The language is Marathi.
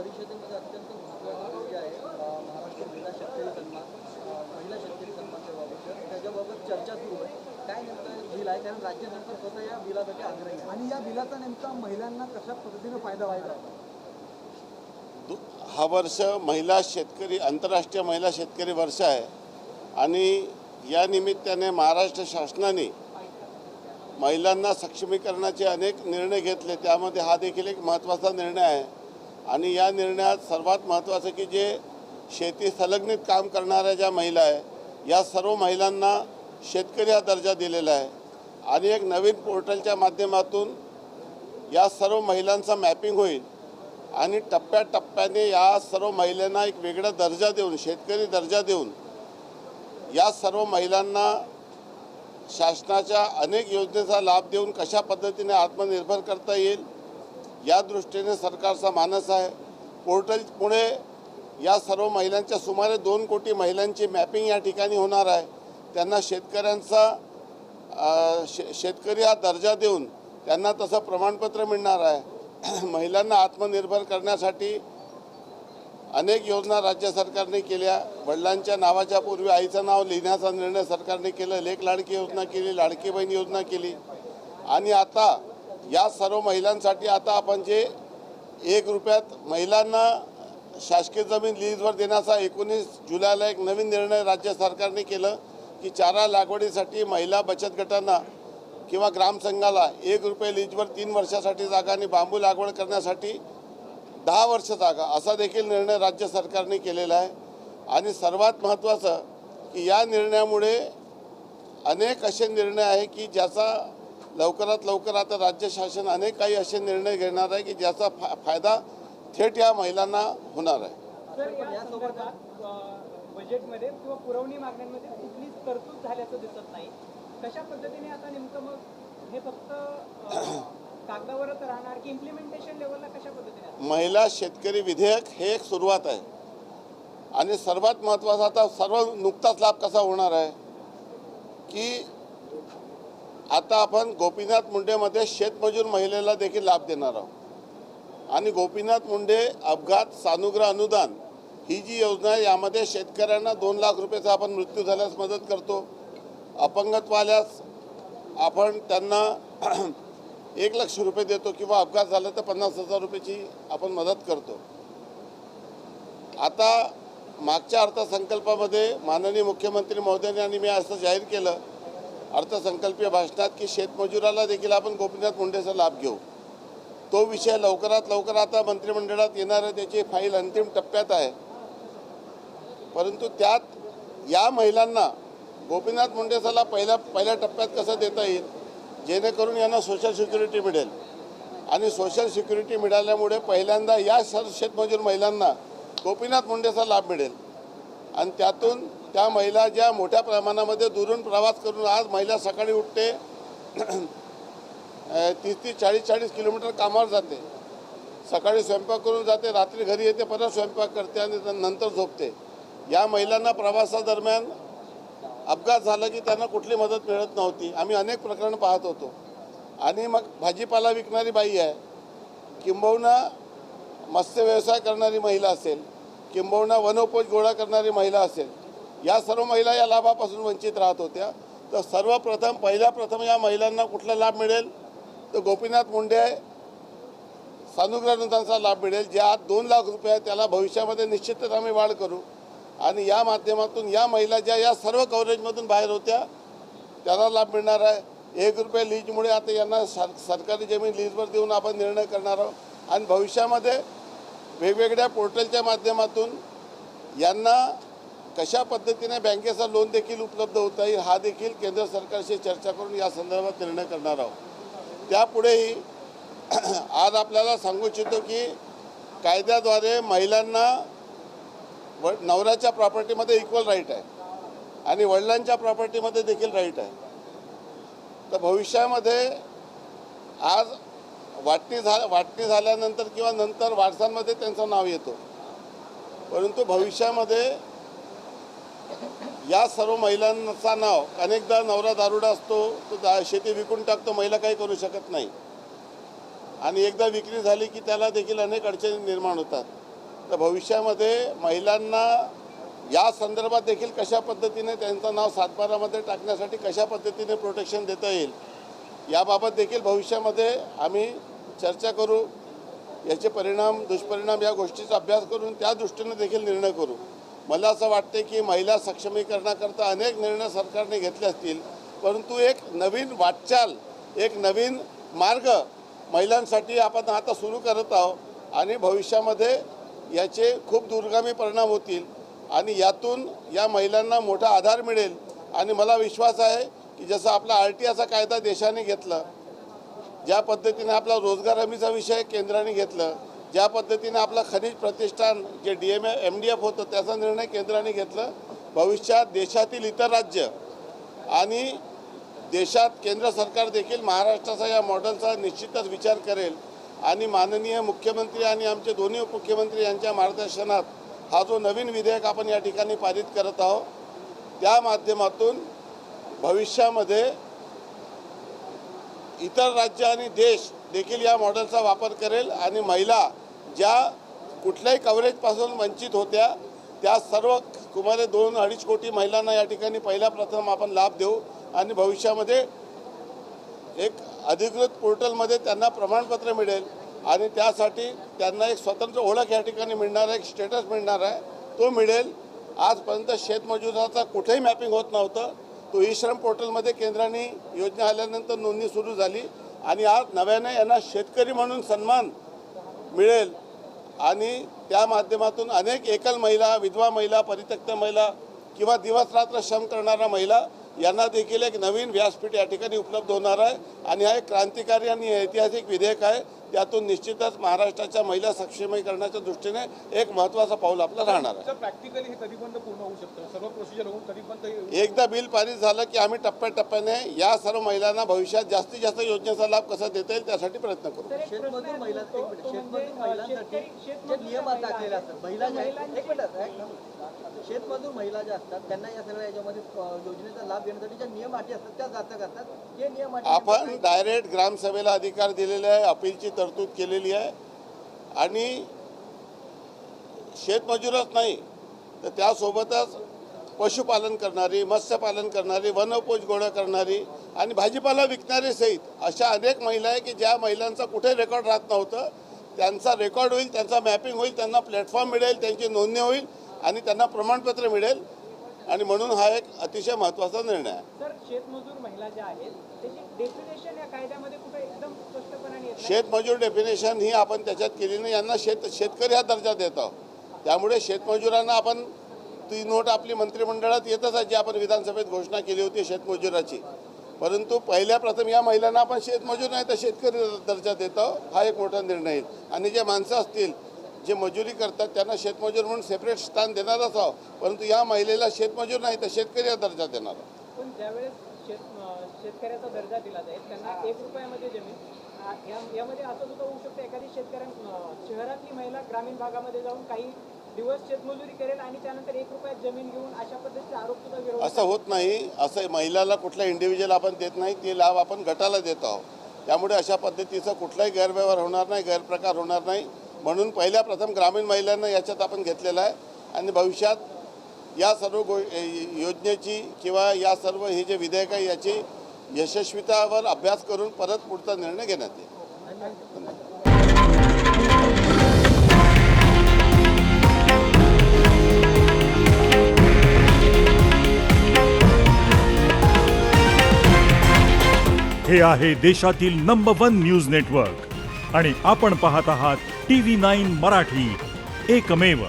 परिषदेमध्ये अत्यंत महत्त्वाचं जे आहे महाराष्ट्र महिला शेतकरी सन्मान महिला शेतकरी सन्मानच्या बाबत त्याच्याबाबत चर्चा सुरू आहे. काय नेमकं बिल आहे, कारण राज्य सरकार स्वतः या बिलासाठी आग्रही आहे आणि या बिलाचा नेमका महिलांना कशा पद्धतीने फायदा व्हायला. हा वर्ष महिला शेतकरी आंतरराष्ट्रीय महिला शेतकरी वर्ष आहे आणि या निमित्ताने महाराष्ट्र शासनाने महिलांना सक्षमीकरणाचे अनेक निर्णय घेतले. त्यामध्ये हा देखील एक महत्त्वाचा निर्णय आहे आणि या निर्णयात सर्वात महत्त्वाचं की जे शेती संलग्नित काम करणाऱ्या ज्या महिला आहे या सर्व महिलांना शेतकरी हा दर्जा दिलेला आहे आणि एक नवीन पोर्टलच्या माध्यमातून या सर्व महिलांचा मॅपिंग होईल आणि टप्प्याटप्प्याने या सर्व महिलांना एक वेगळा दर्जा देऊन शेतकरी दर्जा देऊन या सर्व महिलांना शासनाच्या अनेक योजनेचा लाभ देऊन कशा पद्धतीने आत्मनिर्भर करता येईल या दृष्टीने सरकारचा मानस आहे. पोर्टलमुळे या सर्व महिलांच्या सुमारे 2 कोटी महिलांची मॅपिंग या ठिकाणी होणार आहे. त्यांना शेतकऱ्यांचा शेतकरी हा दर्जा देऊन त्यांना तसं प्रमाणपत्र मिळणार आहे. महिलांना आत्मनिर्भर करण्यासाठी अनेक योजना राज्य सरकारने केल्या. वडिलांच्या नावाच्या पूर्वी आईचं नाव लिहिण्याचा निर्णय सरकारने केला. लेक लाडकी योजना केली, लाडकी बहीण योजना केली आणि आता या सर्व महिलांसाठी आता आपण जे 1 रुपयात महिलांना शासकीय जमीन लीजवर देण्याचा 19 जुलैला एक नवीन निर्णय राज्य सरकारने केलं की चारा लागवडीसाठी महिला बचत गटांना किंवा ग्रामसंघाला 1 रुपये लीजवर 3 वर्षासाठी जागा आणि बांबू लागवड करण्यासाठी 10 वर्ष जागा असा देखील निर्णय राज्य सरकारने केलेला आहे. आणि सर्वात महत्त्वाचं की या निर्णयामुळे अनेक असे निर्णय आहे की ज्याचा लवकरात लवकर आता राज्य शासन अनेक काही असे निर्णय घेणार आहे की ज्याचा फायदा थेट या महिलांना होणार आहे. बजेटमध्ये किंवा पुरवणी मागण्यांमध्ये कुठलीच तरतूद झाल्याचं दिसत नाही. कशा पद्धतीने आता नेमकं मग हे फक्त कागदावरच राहणार की इम्प्लिमेंटेशन लेवलला कशा पद्धतीने? महिला शेतकरी विधेयक हे एक सुरुवात आहे आणि सर्वात महत्त्वाचा आता सर्व नुकताच लाभ कसा होणार आहे की आता आपण गोपीनाथ मुंडेमध्ये शेतमजूर महिलेला देखील लाभ देणार आहोत आणि गोपीनाथ मुंडे अपघात सानुग्रह अनुदान ही जी योजना आहे यामध्ये शेतकऱ्यांना 2 लाख रुपयाचा आपण मृत्यू झाल्यास मदत करतो. अपंगत्व आल्यास आपण त्यांना 1 लाख रुपये देतो किंवा अपघात झाला तर 50,000 रुपयाची आपण मदत करतो. आता मागच्या अर्थसंकल्पामध्ये माननीय मुख्यमंत्री महोदयांनी आणि मी असं जाहीर केलं अर्थसंकल्पीय भाषणात की शेतमजुराला देखील आपण गोपीनाथ मुंडेचा लाभ घेऊ. तो विषय लवकरात लवकर आता मंत्रिमंडळात येणार आहे. त्याची फाईल अंतिम टप्प्यात आहे. परंतु त्यात या महिलांना गोपीनाथ मुंडेचा पहिल्या टप्प्यात कसं देता येईल जेणेकरून यांना सोशल सिक्युरिटी मिळेल आणि सोशल सिक्युरिटी मिळाल्यामुळे पहिल्यांदा या शेतमजूर महिलांना गोपीनाथ मुंडेचा लाभ मिळेल आणि त्यातून त्या महिला ज्या मोठ्या प्रमाणामध्ये दुरून प्रवास करून आज महिला सकाळी उठते 30-30, 40-40 किलोमीटर कामावर जाते, सकाळी स्वयंपाक करून जाते, रात्री घरी येते, परत स्वयंपाक करते आणि नंतर झोपते. या महिलांना प्रवासादरम्यान अपघात झाला की त्यांना कुठली मदत मिळत नव्हती. आम्ही अनेक प्रकरण पाहत होतो. आणि मग भाजीपाला विकणारी बाई आहे, किंबहुना मत्स्य व्यवसाय करणारी महिला असेल, किंबहुना वनोपज गोळा करणारी महिला असेल, या सर्व महिला या लाभापासून वंचित राहत होत्या. तर पहिल्या या महिलांना कुठला लाभ मिळेल तर गोपीनाथ मुंडे सानुग्रह अनुदानाचा लाभ मिळेल. ज्या 2 लाख रुपये आहेत त्याला भविष्यामध्ये निश्चितच आम्ही वाढ करू आणि या माध्यमातून या महिला ज्या या सर्व कव्हरेजमधून बाहेर होत्या त्याला लाभ मिळणार आहे. 1 रुपये लीजमुळे आता यांना सरकारी जमीन लीजवर देऊन आपण निर्णय करणार आहोत आणि भविष्यामध्ये वेगवेगळ्या पोर्टलच्या माध्यमातून यांना कशा पद्धतीने बँकेचा लोन देखील उपलब्ध होता येईल हा देखील केंद्र सरकारशी चर्चा करून या संदर्भात निर्णय करणार आहोत. त्यापुढेही आज आपल्याला सांगू इच्छितो की कायद्याद्वारे महिलांना नवऱ्याच्या प्रॉपर्टीमध्ये इक्वल राईट आहे आणि वडिलांच्या प्रॉपर्टीमध्ये देखील राईट आहे. तर भविष्यामध्ये आज वाटणी झाल्यानंतर किंवा नंतर वारसांमध्ये त्यांचं नाव येतो, परंतु भविष्यामध्ये या सर्व महिलांचा नाव अनेकदा नवरा दारुडा असतो, तो शेती विकून टाकतो, महिला काही करू शकत नाही आणि एकदा विक्री झाली की त्याला देखील अनेक अडचणी निर्माण होतात. तर भविष्यामध्ये महिलांना या संदर्भात देखील कशा पद्धतीने त्यांचं नाव सातबारामध्ये टाकण्यासाठी कशा पद्धतीने प्रोटेक्शन देता येईल याबाबत देखील भविष्यामध्ये आम्ही चर्चा करू. याचे परिणाम दुष्परिणाम या गोष्टीचा अभ्यास करून त्या दृष्टीने देखील निर्णय करू. मला असं वाटते की महिला सक्षमीकरणाकरता अनेक निर्णय सरकारने घेतले असतील, परंतु एक नवीन वाटचाल, एक नवीन मार्ग महिलांसाठी आपण आता सुरू करत आहोत आणि भविष्यामध्ये याचे खूप दूरगामी परिणाम होतील आणि यातून या महिलांना मोठा आधार मिळेल. आणि मला विश्वास आहे की जसं आपला RTIचा कायदा देशाने घेतला, ज्या पद्धतीने आपला रोजगार हमीचा विषय केंद्राने घेतलं, ज्या पद्धतीने आपलं खनिज प्रतिष्ठान जे MDF होतं त्याचा निर्णय केंद्राने घेतला, भविष्यात देशातील इतर राज्य आणि देशात केंद्र सरकार देखील महाराष्ट्राचा या मॉडेलचा निश्चितच विचार करेल आणि माननीय मुख्यमंत्री आणि आमचे दोन्ही उपमुख्यमंत्री यांच्या मार्गदर्शनात हा जो नवीन विधेयक आपण या ठिकाणी पारित करत आहोत त्या माध्यमातून भविष्यामध्ये इतर राज्य आणि देश देखील या मॉडेलचा वापर करेल आणि महिला ज्या कुठल्याही कव्हरेजपासून वंचित होत्या त्या सर्व सुमारे 2-2.5 कोटी महिलांना या ठिकाणी पहिल्या प्रथम आपण लाभ देऊ आणि भविष्यामध्ये एक अधिकृत पोर्टलमध्ये त्यांना प्रमाणपत्र मिळेल आणि त्यासाठी त्यांना एक स्वतंत्र ओळख या ठिकाणी मिळणार आहे, एक स्टेटस मिळणार आहे, तो मिळेल. आजपर्यंत शेतमजुराचा कुठेही मॅपिंग होत नव्हतं. तो ई-श्रम पोर्टलमध्ये केंद्राने योजना आल्यानंतर नोंदणी सुरू झाली आणि आज नव्याने यांना शेतकरी म्हणून सन्मान मिळेल आणि त्या माध्यमातून अनेक एकल महिला, विधवा महिला, परित्यक्त महिला किंवा दिवस रात्र श्रम करणाऱ्या महिला यांना देखील एक नवीन व्यासपीठ या ठिकाणी उपलब्ध होणार आहे आणि हा एक क्रांतिकारी आणि ऐतिहासिक विधेयक आहे. त्यातून निश्चितच महाराष्ट्राच्या महिला सक्षमीकरणाच्या दृष्टीने एक महत्त्वाचं पाऊल आपलं राहणार आहे. प्रॅक्टिकली हे कधीपर्यंत पूर्ण होऊ शकतं? सर्व प्रोसिजर होऊन कधीपर्यंत? एकदा बिल पारित झालं की आम्ही टप्प्याटप्प्याने या सर्व महिलांना भविष्यात जास्तीत जास्त योजनेचा लाभ कसा देता येईल त्यासाठी प्रयत्न करू. शेतमजूर महिला शेतमजूर महिलांसाठी जे नियम टाकलेले असतात, महिला ज्या आहेत, एक मिनिट, शेतमजूर महिला ज्या असतात त्यांना या सगळ्या याच्यामध्ये योजनेचा लाभ घेण्यासाठी ज्या नियम अटी असतात त्या जाता करतात. जे नियम अटी आपण डायरेक्ट ग्रामसभेला अधिकार दिलेले आहे, अपीलची तरतूद केलेली आहे आणि शेतमजूरच नाही तर त्यासोबतच पशुपालन करणारी, मत्स्यपालन करणारी, वनोपज गोळा करणारी आणि भाजीपाला विकणारी सहित अशा अनेक महिला आहे की ज्या महिलांचा कुठे रेकॉर्ड राहत नव्हतं त्यांचा रेकॉर्ड होईल, त्यांचा मॅपिंग होईल, त्यांना प्लॅटफॉर्म मिळेल, त्यांची नोंदणी होईल आणि त्यांना प्रमाणपत्र मिळेल आणि म्हणून हा एक अतिशय महत्त्वाचा निर्णय आहे. सर, शेतमजूर महिला ज्या आहेत त्याची डेफिनेशन या कायद्यामध्ये कुठे एकदम स्पष्टपणे येत नाही. शेतमजूर डेफिनेशन ही आपण त्याच्यात केली नाही. यांना शेतकरी हा दर्जा देत आहोत. त्यामुळे शेतमजुरांना आपण ती नोट आपली मंत्रिमंडळात येतच आहे जी आपण विधानसभेत घोषणा केली होती शेतमजुराची, परंतु पहिल्या प्रथम या महिलांना आपण शेतमजूर नाही तर शेतकरी दर्जा देत आहोत. हा एक मोठा निर्णय येईल आणि जे माणसं असतील जे मजुरी करतात त्यांना शेतमजूर म्हणून सेपरेट स्थान देणारच आहोत, परंतु या महिलेला शेतमजूर नाही तर शेतकरी हा दर्जा देणार आहोत. पण ज्यावेळेस शेतकऱ्याचा दर्जा दिला जाईल त्यांना 1 रुपयामध्ये जमीन, यामध्ये असं सुद्धा होऊ शकतं एखादी शहरातली महिला ग्रामीण भागामध्ये जाऊन काही दिवस शेतमजुरी करेल आणि त्यानंतर 1 रुपयात जमीन घेऊन अशा पद्धतीचे आरोप सुद्धा विरोध. असं होत नाही. असं महिलाला कुठल्या इंडिव्हिज्युअल आपण देत नाही, ते लाभ आपण गटाला देत आहोत. त्यामुळे अशा पद्धतीचा कुठलाही गैरव्यवहार होणार नाही, गैरप्रकार होणार नाही. म्हणून पहिल्या प्रथम ग्रामीण महिलांना याच्यात आपण घेतलेलं आहे आणि भविष्यात या सर्व योजनेची किंवा या सर्व हे जे विधेयक आहे याची यशस्वीतावर अभ्यास करून परत पुढचा निर्णय घेण्यात येईल. हे आहे देशातील नंबर 1 न्यूज नेटवर्क आणि आपण पाहत आहात TV9 मराठी, एकमेव.